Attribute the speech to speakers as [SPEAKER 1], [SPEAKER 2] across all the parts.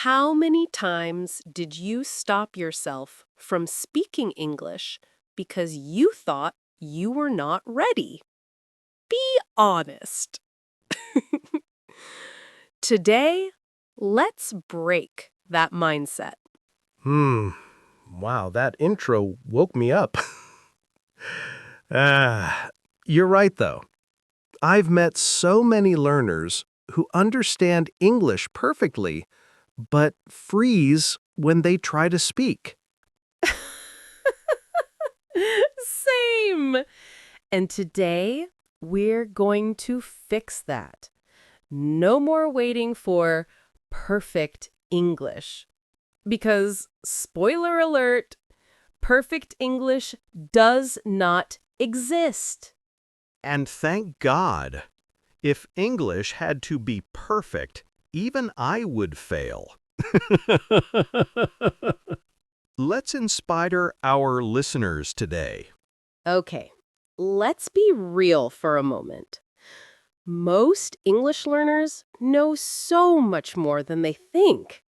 [SPEAKER 1] How many times did you stop yourself from speaking English because you thought you were not ready? Be honest. Today, let's break that mindset.
[SPEAKER 2] Wow, that intro woke me up. You're right, though. I've met so many learners who understand English perfectly, but freeze when they try to speak.
[SPEAKER 1] Same. And today, we're going to fix that. No more waiting for perfect English. Because, spoiler alert, perfect English does not exist.
[SPEAKER 2] And thank God. If English had to be perfect, even I would fail. Let's inspire our listeners today.
[SPEAKER 1] Okay, let's be real for a moment. Most English learners know so much more than they think.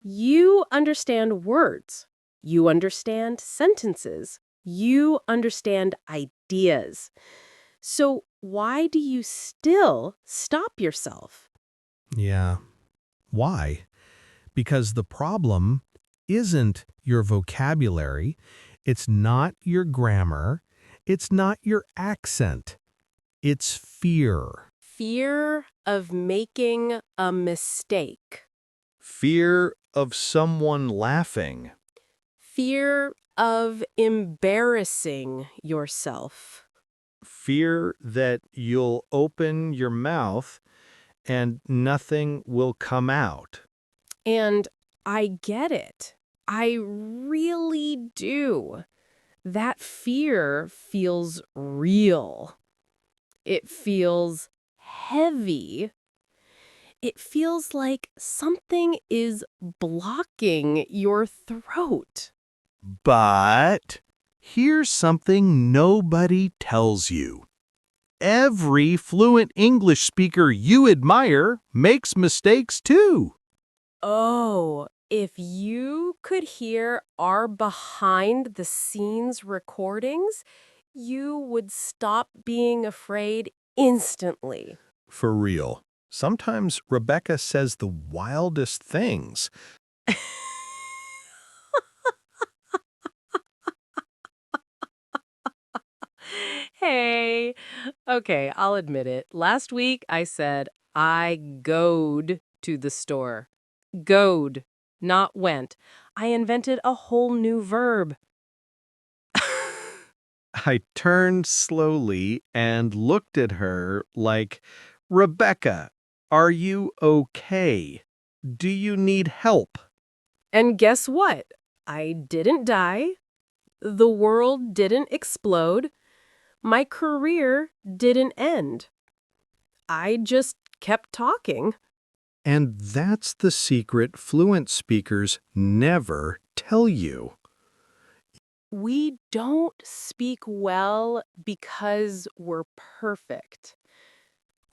[SPEAKER 1] You understand words. You understand sentences. You understand ideas. So why do you still stop yourself?
[SPEAKER 2] Yeah. Why? Because the problem isn't your vocabulary, it's not your grammar, it's not your accent, it's fear.
[SPEAKER 1] Fear of making a mistake.
[SPEAKER 2] Fear of someone laughing.
[SPEAKER 1] Fear of embarrassing yourself.
[SPEAKER 2] Fear that you'll open your mouth and nothing will come out.
[SPEAKER 1] And I get it. I really do. That fear feels real. It feels heavy. It feels like something is blocking your throat.
[SPEAKER 2] But here's something nobody tells you. Every fluent English speaker you admire makes mistakes too.
[SPEAKER 1] Oh, if you could hear our behind the scenes recordings, you would stop being afraid instantly.
[SPEAKER 2] For real. Sometimes Rebecca says the wildest things.
[SPEAKER 1] Hey. Okay, I'll admit it. Last week I said I goed to the store. Goed, not went. I invented a whole new verb.
[SPEAKER 2] I turned slowly and looked at her like, Rebecca, are you okay? Do you need help?
[SPEAKER 1] And guess what? I didn't die. The world didn't explode. My career didn't end. I just kept talking.
[SPEAKER 2] And that's the secret fluent speakers never tell you.
[SPEAKER 1] We don't speak well because we're perfect.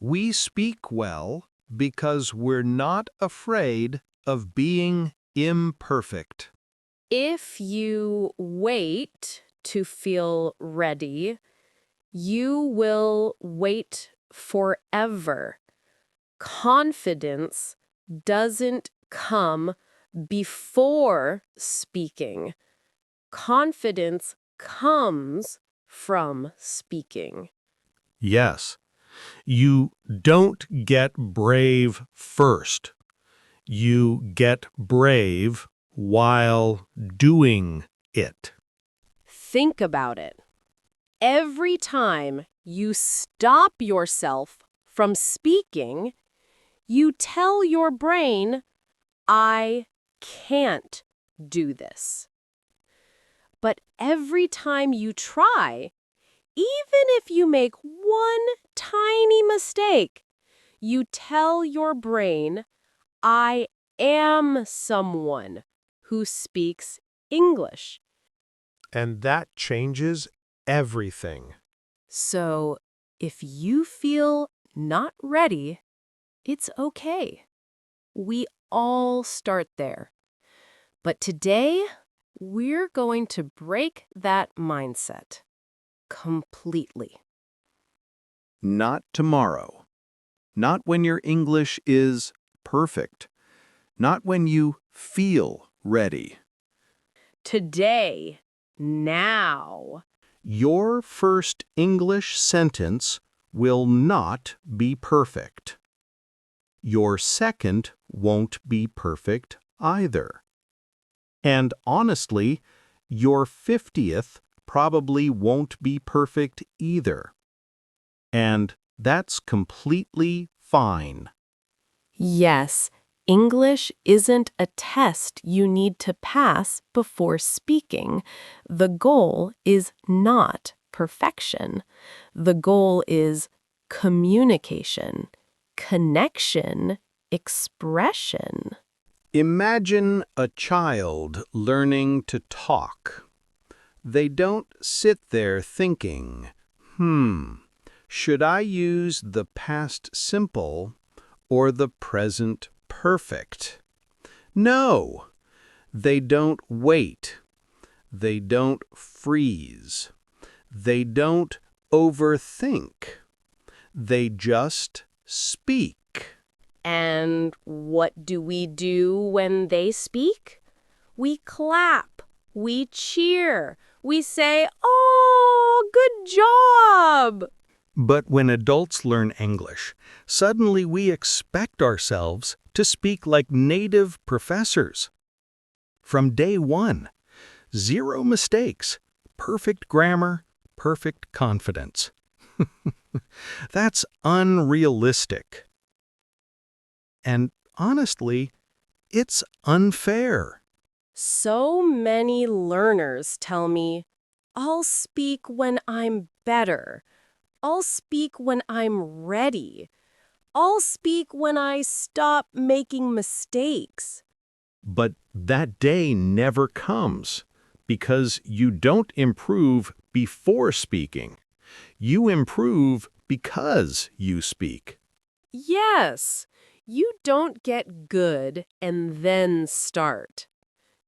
[SPEAKER 2] We speak well because we're not afraid of being imperfect.
[SPEAKER 1] If you wait to feel ready, you will wait forever. Confidence doesn't come before speaking. Confidence comes from speaking.
[SPEAKER 2] Yes, you don't get brave first. You get brave while doing it.
[SPEAKER 1] Think about it. Every time you stop yourself from speaking, you tell your brain, I can't do this. But every time you try, even if you make one tiny mistake, you tell your brain, I am someone who speaks English.
[SPEAKER 2] And that changes everything.
[SPEAKER 1] So if you feel not ready, it's okay. We all start there. But today, we're going to break that mindset completely.
[SPEAKER 2] Not tomorrow. Not when your English is perfect. Not when you feel ready.
[SPEAKER 1] Today, now.
[SPEAKER 2] Your first English sentence will not be perfect. Your second won't be perfect either. And honestly, your 50th probably won't be perfect either. And that's completely fine.
[SPEAKER 1] Yes, English isn't a test you need to pass before speaking. The goal is not perfection. The goal is communication, connection, expression.
[SPEAKER 2] Imagine a child learning to talk. They don't sit there thinking, should I use the past simple or the present perfect? No, they don't wait. They don't freeze. They don't overthink. They just speak.
[SPEAKER 1] And what do we do when they speak? We clap, we cheer, we say, "Oh, good job!"
[SPEAKER 2] But when adults learn English, suddenly we expect ourselves to speak like native professors. From day one, zero mistakes, perfect grammar, perfect confidence. That's unrealistic. And honestly, it's unfair.
[SPEAKER 1] So many learners tell me, "I'll speak when I'm better. I'll speak when I'm ready. I'll speak when I stop making mistakes."
[SPEAKER 2] But that day never comes because you don't improve before speaking. You improve because you speak.
[SPEAKER 1] Yes, you don't get good and then start.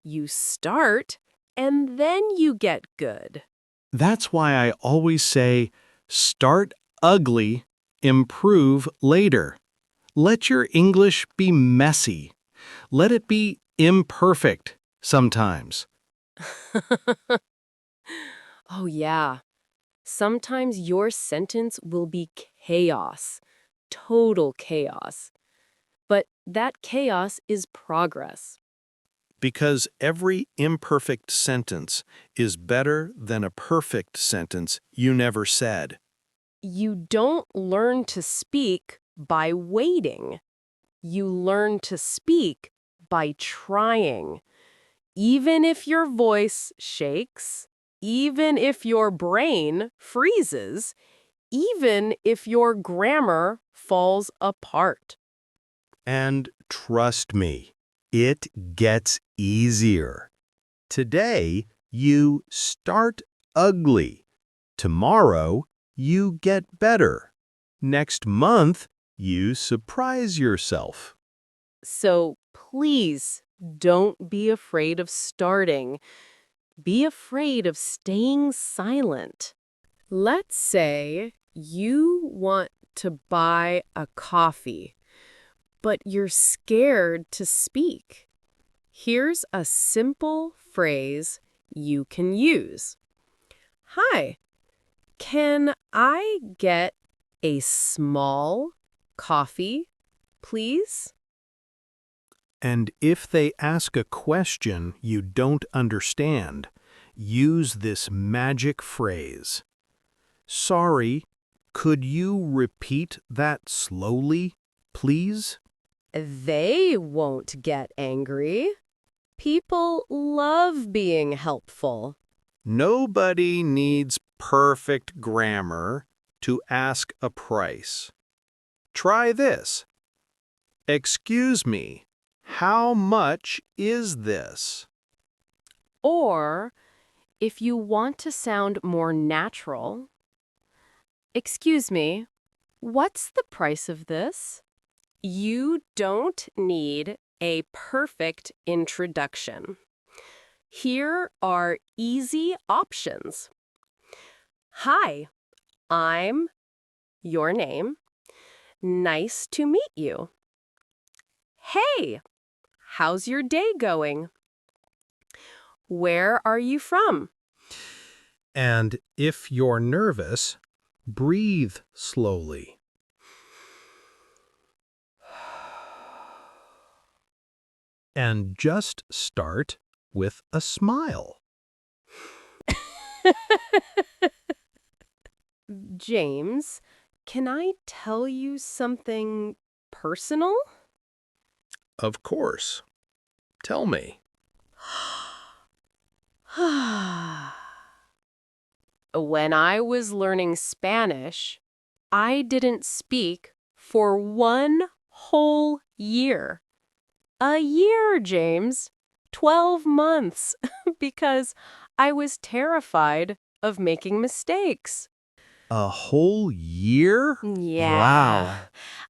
[SPEAKER 1] You start and then you get good.
[SPEAKER 2] That's why I always say, start ugly, improve later. Let your English be messy. Let it be imperfect sometimes.
[SPEAKER 1] Oh, yeah. Sometimes your sentence will be chaos, total chaos. But that chaos is progress.
[SPEAKER 2] Because every imperfect sentence is better than a perfect sentence you never said.
[SPEAKER 1] You don't learn to speak by waiting. You learn to speak by trying. Even if your voice shakes, even if your brain freezes, even if your grammar falls apart.
[SPEAKER 2] And trust me, it gets easier. Today, you start ugly. Tomorrow, you get better. Next month, you surprise yourself.
[SPEAKER 1] So please don't be afraid of starting. Be afraid of staying silent. Let's say you want to buy a coffee, but you're scared to speak. Here's a simple phrase you can use. Hi, can I get a small coffee, please?
[SPEAKER 2] And if they ask a question you don't understand, use this magic phrase. Sorry, could you repeat that slowly, please?
[SPEAKER 1] They won't get angry. People love being helpful.
[SPEAKER 2] Nobody needs perfect grammar to ask a price. Try this. Excuse me, how much is this?
[SPEAKER 1] Or, if you want to sound more natural, excuse me, what's the price of this? You don't need A perfect introduction. Here are easy options. Hi, I'm your name. Nice to meet you. Hey, how's your day going? Where are you from?
[SPEAKER 2] And if you're nervous, breathe slowly. And just start with a smile.
[SPEAKER 1] James, can I tell you something personal?
[SPEAKER 2] Of course. Tell me.
[SPEAKER 1] When I was learning Spanish, I didn't speak for 1 whole year. A year, James. 12 months. Because I was terrified of making mistakes.
[SPEAKER 2] A whole year?
[SPEAKER 1] Yeah.
[SPEAKER 2] Wow.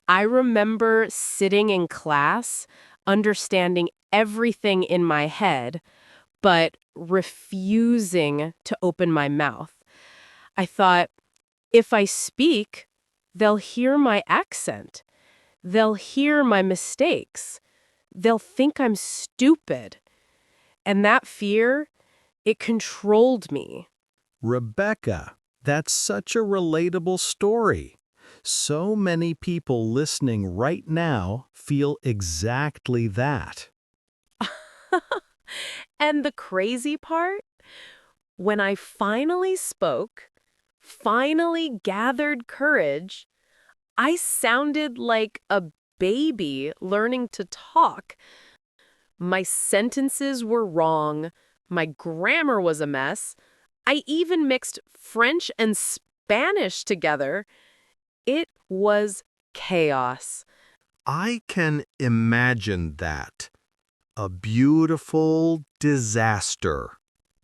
[SPEAKER 1] I remember sitting in class, understanding everything in my head, but refusing to open my mouth. I thought, if I speak, they'll hear my accent. They'll hear my mistakes. They'll think I'm stupid. And that fear, it controlled me.
[SPEAKER 2] Rebecca, that's such a relatable story. So many people listening right now feel exactly that.
[SPEAKER 1] And the crazy part? When I finally spoke, finally gathered courage, I sounded like a baby learning to talk. My sentences were wrong. My grammar was a mess. I even mixed French and Spanish together. It was chaos.
[SPEAKER 2] I can imagine that. A beautiful disaster.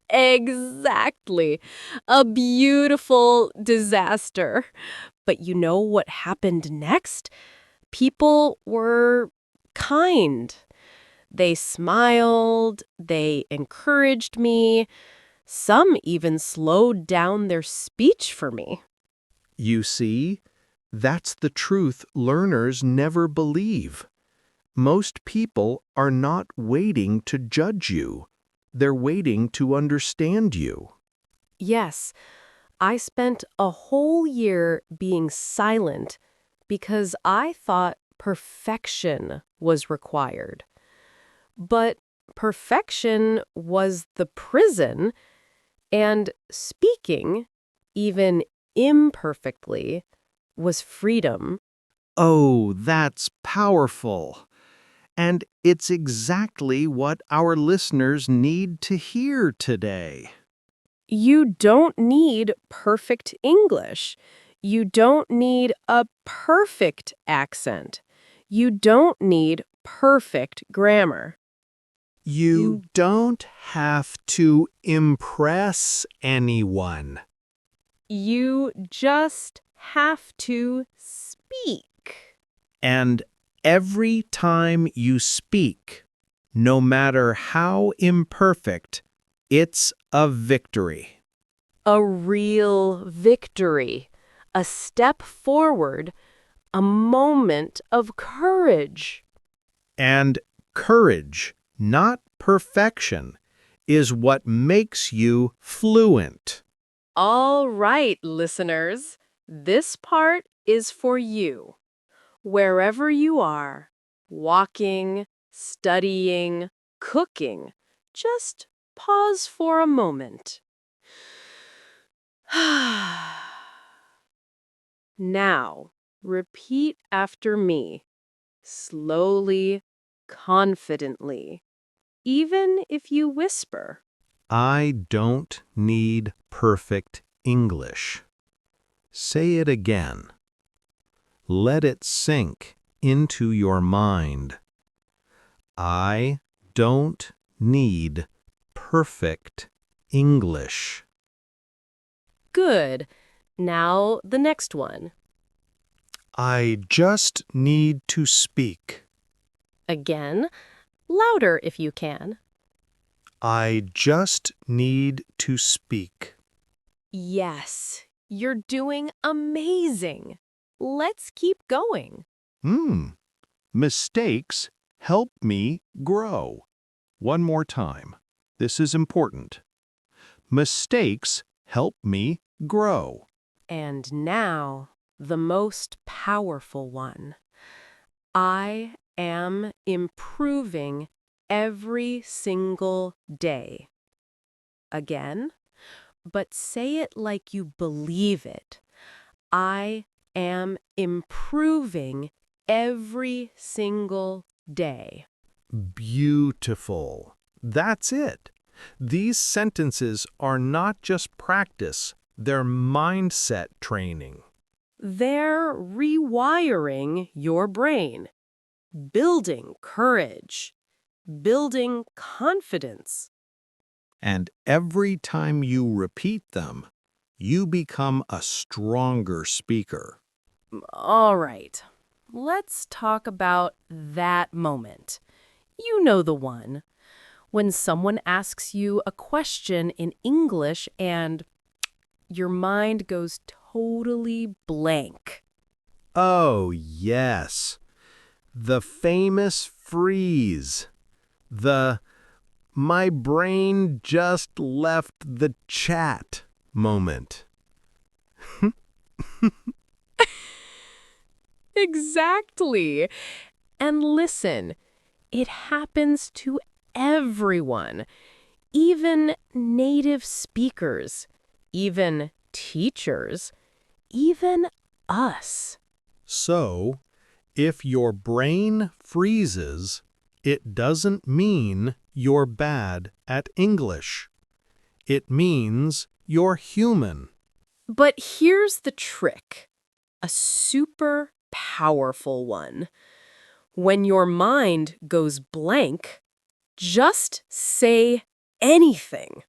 [SPEAKER 1] Exactly. A beautiful disaster. But you know what happened next? People were kind. They smiled, they encouraged me. Some even slowed down their speech for me.
[SPEAKER 2] You see, that's the truth learners never believe. Most people are not waiting to judge you. They're waiting to understand you.
[SPEAKER 1] Yes, I spent a whole year being silent because I thought perfection was required. But perfection was the prison, and speaking, even imperfectly, was freedom.
[SPEAKER 2] Oh, that's powerful. And it's exactly what our listeners need to hear today.
[SPEAKER 1] You don't need perfect English. You don't need a perfect accent. You don't need perfect grammar.
[SPEAKER 2] You don't have to impress anyone.
[SPEAKER 1] You just have to speak.
[SPEAKER 2] And every time you speak, no matter how imperfect, it's a victory.
[SPEAKER 1] A real victory. A step forward. A moment of courage.
[SPEAKER 2] And courage, not perfection, is what makes you fluent.
[SPEAKER 1] All right, listeners. This part is for you. Wherever you are, walking, studying, cooking, just pause for a moment. Now, repeat after me, slowly, confidently, even if you whisper.
[SPEAKER 2] I don't need perfect English. Say it again. Let it sink into your mind. I don't need perfect English.
[SPEAKER 1] Good. Now, the next one.
[SPEAKER 2] I just need to speak.
[SPEAKER 1] Again, louder if you can.
[SPEAKER 2] I just need to speak.
[SPEAKER 1] Yes, you're doing amazing. Let's keep going.
[SPEAKER 2] Mistakes help me grow. One more time. This is important. Mistakes help me grow.
[SPEAKER 1] And now, the most powerful one. I am improving every single day. Again, but say it like you believe it. I am improving every single day.
[SPEAKER 2] Beautiful. That's it. These sentences are not just practice, they're mindset training.
[SPEAKER 1] They're rewiring your brain, building courage, building confidence.
[SPEAKER 2] And every time you repeat them, you become a stronger speaker.
[SPEAKER 1] All right, let's talk about that moment. You know the one. When someone asks you a question in English and your mind goes totally blank.
[SPEAKER 2] Oh, yes. The famous freeze. The my brain just left the chat moment.
[SPEAKER 1] Exactly. And listen, it happens to everyone, even native speakers, even teachers, even us.
[SPEAKER 2] So, if your brain freezes, it doesn't mean you're bad at English. It means you're human.
[SPEAKER 1] But here's the trick, a super powerful one. When your mind goes blank, just say anything.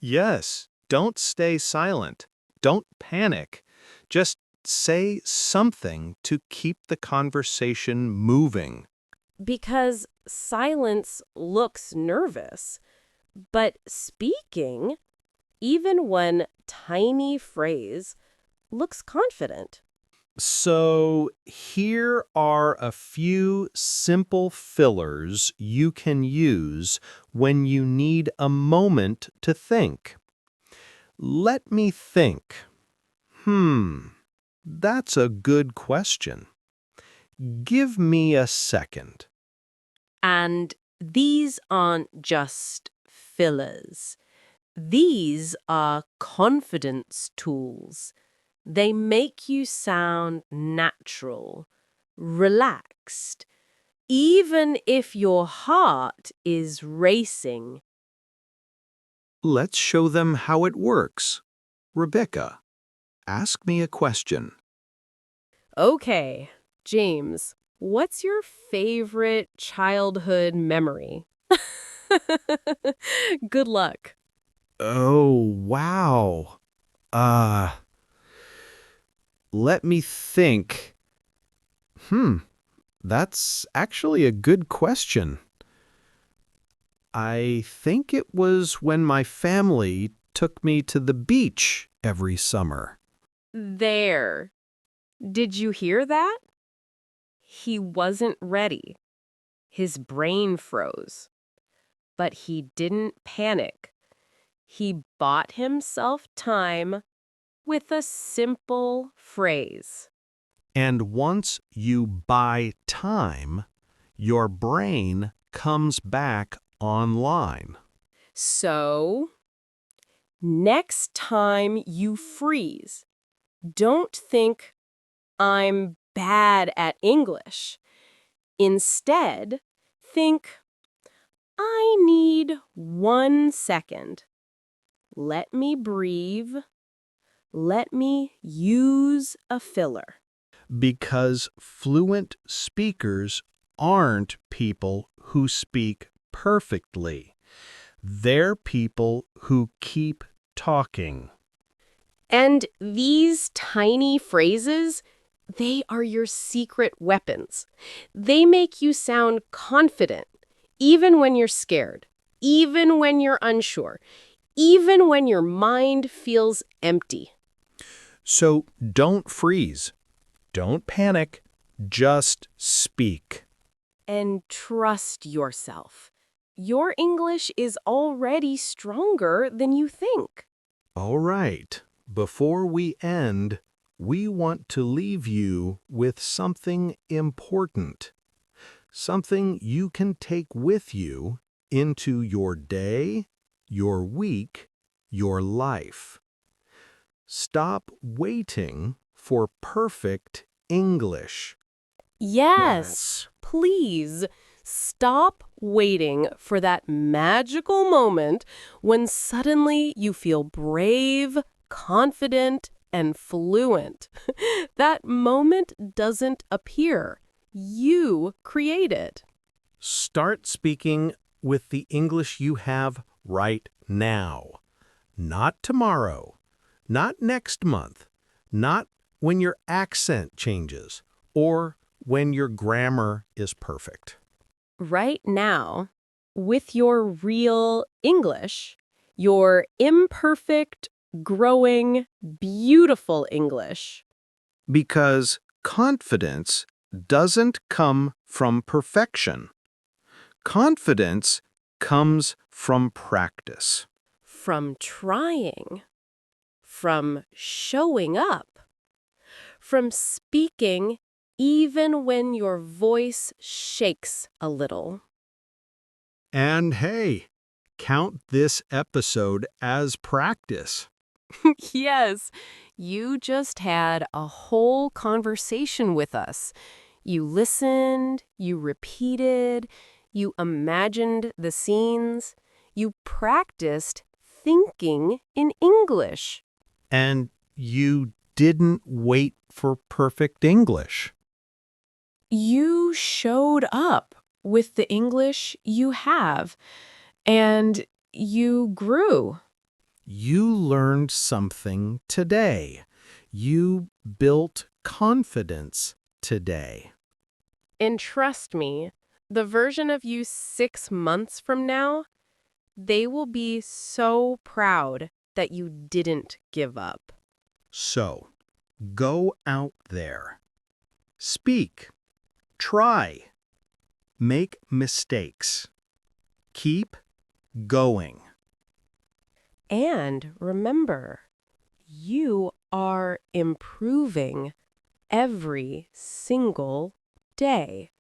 [SPEAKER 2] Yes, don't stay silent. Don't panic. Just say something to keep the conversation moving.
[SPEAKER 1] Because silence looks nervous, but speaking, even one tiny phrase, looks confident.
[SPEAKER 2] So, here are a few simple fillers you can use when you need a moment to think. Let me think. That's a good question. Give me a second.
[SPEAKER 1] And these aren't just fillers. These are confidence tools. They make you sound natural, relaxed, even if your heart is racing.
[SPEAKER 2] Let's show them how it works. Rebecca, ask me a question.
[SPEAKER 1] Okay, James, what's your favorite childhood memory? Good luck.
[SPEAKER 2] Oh, wow. Uh, Let me think. That's actually a good question. I think it was when my family took me to the beach every summer.
[SPEAKER 1] There. Did you hear that? He wasn't ready. His brain froze. But he didn't panic. He bought himself time with a simple phrase.
[SPEAKER 2] And once you buy time, your brain comes back online.
[SPEAKER 1] So, next time you freeze, don't think, I'm bad at English. Instead, think, I need 1 second. Let me breathe. Let me use a filler.
[SPEAKER 2] Because fluent speakers aren't people who speak perfectly. They're people who keep talking.
[SPEAKER 1] And these tiny phrases, They are your secret weapons. They make you sound confident, even when you're scared, even when you're unsure, even when your mind feels empty.
[SPEAKER 2] So don't freeze. Don't panic. Just speak.
[SPEAKER 1] And trust yourself. Your English is already stronger than you think.
[SPEAKER 2] All right. Before we end, we want to leave you with something important. Something you can take with you into your day, your week, your life. Stop waiting for perfect English.
[SPEAKER 1] Yes, please stop waiting for that magical moment when suddenly you feel brave, confident, and fluent. That moment doesn't appear. You create it.
[SPEAKER 2] Start speaking with the English you have right now. Not tomorrow, not next month, not when your accent changes or when your grammar is perfect.
[SPEAKER 1] Right now, with your real English, your imperfect, growing, beautiful English.
[SPEAKER 2] Because confidence doesn't come from perfection. Confidence comes from practice.
[SPEAKER 1] From trying, from showing up, from speaking even when your voice shakes a little.
[SPEAKER 2] And hey, count this episode as practice.
[SPEAKER 1] Yes, you just had a whole conversation with us. You listened, you repeated, you imagined the scenes, you practiced thinking in English.
[SPEAKER 2] And you didn't wait for perfect English.
[SPEAKER 1] You showed up with the English you have, and you grew.
[SPEAKER 2] You learned something today. You built confidence today.
[SPEAKER 1] And trust me, the version of you 6 months from now, they will be so proud that you didn't give up.
[SPEAKER 2] So, go out there. Speak. Try. Make mistakes. Keep going.
[SPEAKER 1] And remember, you are improving every single day.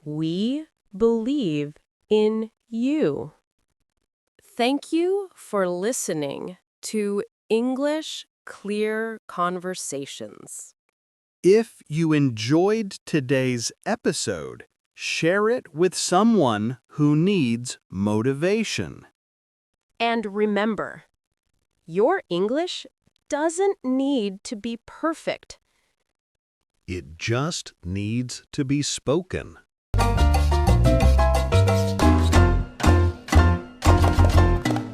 [SPEAKER 1] We believe in you. Thank you for listening to English Clear Conversations.
[SPEAKER 2] If you enjoyed today's episode, share it with someone who needs motivation.
[SPEAKER 1] And remember, your English doesn't need to be perfect.
[SPEAKER 2] It just needs to be spoken.